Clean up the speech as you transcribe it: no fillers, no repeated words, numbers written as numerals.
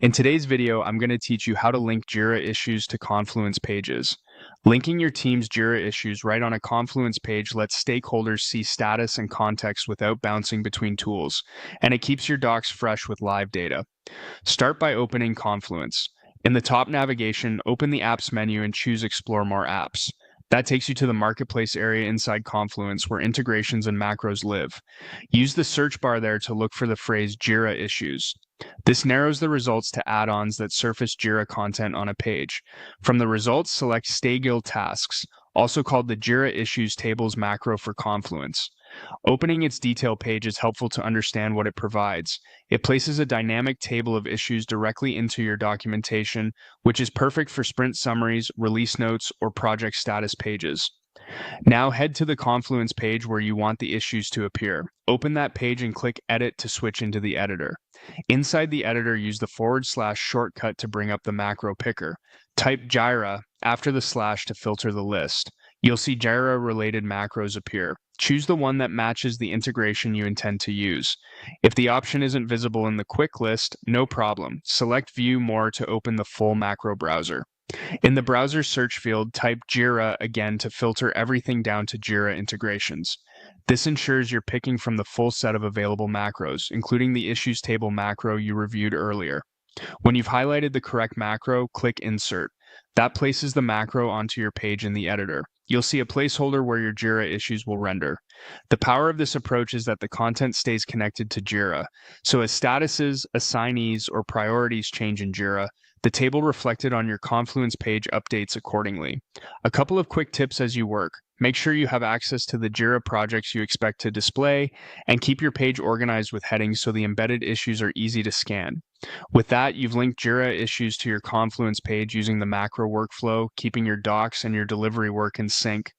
In today's video, I'm going to teach you how to link Jira issues to Confluence pages. Linking your team's Jira issues right on a Confluence page lets stakeholders see status and context without bouncing between tools, and it keeps your docs fresh with live data. Start by opening Confluence. In the top navigation, open the Apps menu and choose Explore More Apps. That takes you to the Marketplace area inside Confluence where integrations and macros live. Use the search bar there to look for the phrase Jira issues. This narrows the results to add-ons that surface Jira content on a page. From the results, select Stay Guild Tasks, also called the Jira Issues Tables macro for Confluence. Opening its detail page is helpful to understand what it provides. It places a dynamic table of issues directly into your documentation, which is perfect for sprint summaries, release notes, or project status pages. Now head to the Confluence page where you want the issues to appear. Open that page and click Edit to switch into the editor. Inside the editor, use the / shortcut to bring up the macro picker. Type Jira after the slash to filter the list. You'll see Jira-related macros appear. Choose the one that matches the integration you intend to use. If the option isn't visible in the quick list, no problem. Select View More to open the full macro browser. In the browser search field, type Jira again to filter everything down to Jira integrations. This ensures you're picking from the full set of available macros, including the issues table macro you reviewed earlier. When you've highlighted the correct macro, click Insert. That places the macro onto your page in the editor. You'll see a placeholder where your Jira issues will render. The power of this approach is that the content stays connected to Jira. So as statuses, assignees, or priorities change in Jira, the table reflected on your Confluence page updates accordingly. A couple of quick tips as you work. Make sure you have access to the Jira projects you expect to display, and keep your page organized with headings so the embedded issues are easy to scan. With that, you've linked Jira issues to your Confluence page using the macro workflow, keeping your docs and your delivery work in sync.